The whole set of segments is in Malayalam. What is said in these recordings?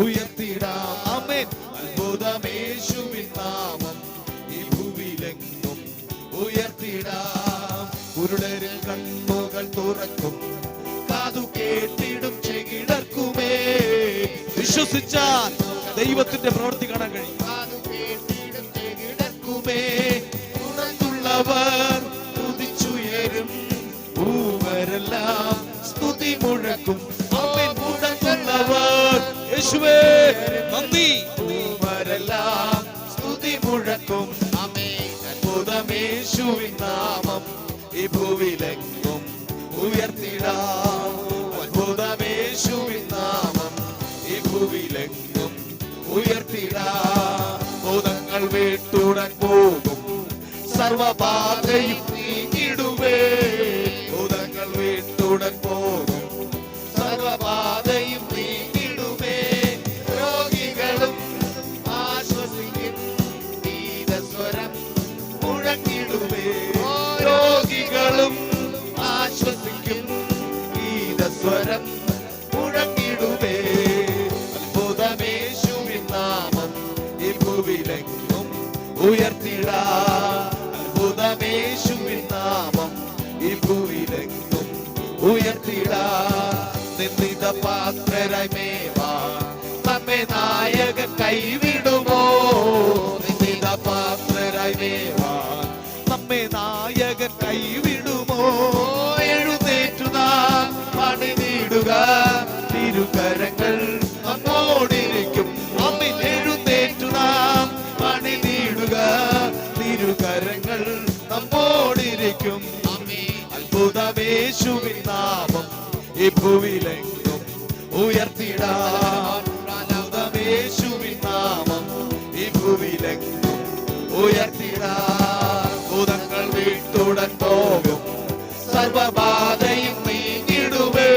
ഉയർത്തിടാം. ആമേൻ. അത്ഭുതമേശുവിൻ നാമം ഈ ഭൂവിലെങ്ങും ഉയർത്തിടാം. കുരുടരിൽ കണ്ണുകൾ തുറക്കും, കാതു കേട്ടിടും ചെകിടർക്കുമേ. വിശ്വസിച്ചാൽ ദൈവത്തിന്റെ പ്രവൃത്തി കാണാൻ കഴിയും. കാതു കേട്ടിടും ചെകിടർക്കുമേ. ഉണർന്നുള്ളവർ തുതിച്ചുയരും, ഭൂവരെല്ലാം സ്തുതി മുഴക്കും. ഉണർന്നുള്ളവർ യേശുവേ നന്ദി, ഭൂവരെല്ലാം സ്തുതി മുഴക്കും. അത്ഭുതമേശുവിൻ നാമം ഈ ഭൂവിലെങ്ങും ഉയർത്തിടാം. അത്ഭുതമേശുവിൻ നാമം ഈ ഭൂവിലെങ്ങും ഉയർത്തിടാം. ഭൂതങ്ങൾ വീട്ടുടൻ പോകും, സർവബാധയും നീങ്ങിടുവേ. ഭൂതങ്ങൾ വീട്ടുടൻ പോകും, സർവബാധയും നീങ്ങിടുവേ. രോഗികളും ആശ്വസിക്കും, ഗീതസ്വരം മുഴങ്ങിടുവേ. രോഗികളും ആശ്വസിക്കും, ഗീതസ്വരം മുഴങ്ങിടുവേ. അത്ഭുതമേശുവിൻ നാമം ഈ ഭൂവിലെങ്ങും ഉയർത്തിടാം. അത്ഭുതമേശുവിൻ നാമം ഈ ഭൂവിലെങ്ങും ഉയർത്തിടാം. നിന്ദിത പാത്രരായി മേവാൻ നമ്മെ നായകൻ കൈവിടുമോ? നിന്ദിത പാത്രരായി മേവാൻ നമ്മെ നായകൻ കൈവിടുമോ? എഴുന്നേറ്റു നാം പണിതിടുക, തിരുകരങ്ങൾ നമ്മോടിരിക്കും. അമ്മിൽ എഴുന്നേറ്റു നാം പണിതിടുക, തിരുകരങ്ങൾ നമ്മോടിരിക്കും. അത്ഭുതമേശുവിൻ നാമം ഈ ഭൂവിലെങ്ങും ഉയർത്തിടാം. അത്ഭുതമേശുവിൻ നാമം ഈ ഭൂവിലെങ്ങും ഉയർത്തിടാം. ഭൂതങ്ങൾ വീട്ടുടൻ പോകും, സർവബാധയും നീങ്ങിടുവേ.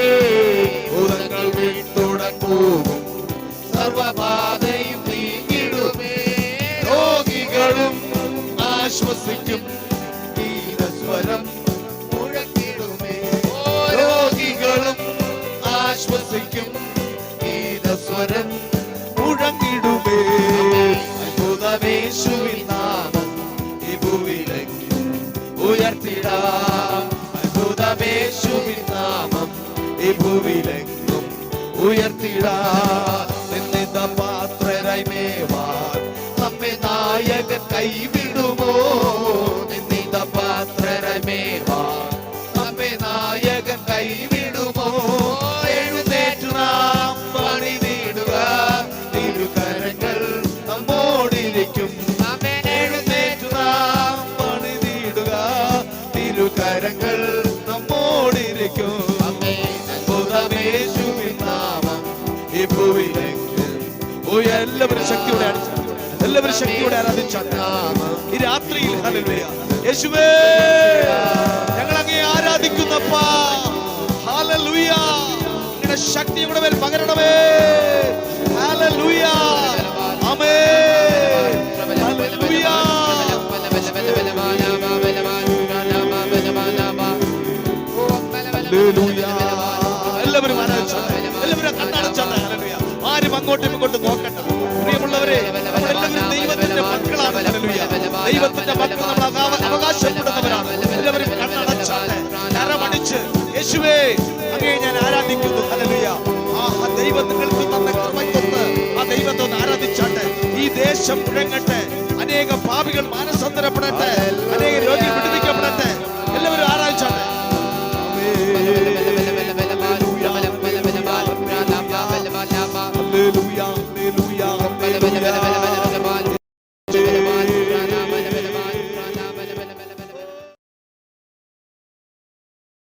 ഭൂതങ്ങൾ വീട്ടുടൻ പോകും, സർവബാധയും നീങ്ങിടുവേ. രോഗികളും ആശ്വസിക്കും, ഗീതസ്വരം മുഴങ്ങിടുമേ. രോഗികളും ആശ്വസിക്കും, ഗീതസ്വരം മുഴങ്ങിടുമേ. അത്ഭുതമേശുവിൻ നാമം ഈ ഭൂവിലെങ്ങും ഉയർത്തിടാം. അത്ഭുതമേശുവിൻ നാമം ഈ ഭൂവിലെങ്ങും ഉയർത്തിടാം. നിന്ദിത പാത്രരായി മേവാൻ നമ്മെ നായകൻ കൈവിടുമോ? നിന്ദിത പാത്രരായി മേവാൻ നമ്മെ നായകൻ കൈവിടുമോ? എഴുന്നേറ്റു നാം പണിതിടുക, തിരുകരങ്ങൾ നമ്മോടിരിക്കും. എഴുന്നേറ്റു നാം പണിതിടുക, തിരുകരങ്ങൾ നമ്മോടിരിക്കും. അത്ഭുതമേശുവിൻ നാമം ഈ ഭൂവിലെങ്ങും എല്ലാവരും ശക്തിയോടെ എല്ലാവരും ശക്തിയോടെ ആരാധിച്ചാട്ടെ ഈ രാത്രിയിൽ. ഹല്ലേലൂയ. യേശുവേ ഞങ്ങൾ അങ്ങേ ആരാധിക്കുന്നപ്പാ. ഹല്ലേലൂയ. നിങ്ങളുടെ ശക്തി ഞങ്ങളുടെ മേൽ പകരണമേ. ഹല്ലേലൂയ. ആമേൻ. ഹല്ലേലൂയ. ഹല്ലേലൂയ. എല്ലാവരും ആരാധിച്ചാട്ടെ, എല്ലാവരും കണ്ണടച്ചാട്ടെ. ഹല്ലേലൂയ. ആരും അങ്ങോട്ടും ഇങ്ങോട്ടും നോക്കണ്ട. പ്രിയമുള്ളവരെ, നമ്മളെല്ലാവരും ദൈവത്തിന്റെ മക്കളാണ്. ഹല്ലേലൂയ. ദൈവത്തിന്റെ മക്കൾ നമ്മൾ അവകാശപ്പെടുന്നവരാണ്. എല്ലാവരും കണ്ണടച്ചാട്ടെ, കരമടിച്ച് യേശുവേ അങ്ങേ ഞാൻ ആരാധിക്കുന്നു. ഹല്ലേലൂയ. ആ ദൈവം നിങ്ങൾക്ക് തന്ന കൃപയ്ക്കൊന്ന് ആ ദൈവത്തെ ഒന്ന് ആരാധിച്ചാട്ടെ. ഈ ദേശം മുഴങ്ങട്ടെ, അനേകം പാപികൾ മാനസാന്തരപ്പെടട്ടെ, അനേകം രോഗികൾ വിടുവിക്കപ്പെടട്ടെ. എല്ലാവരും ആരാധിച്ചാട്ടെ. Hallelujah, hallelujah, hallelujah.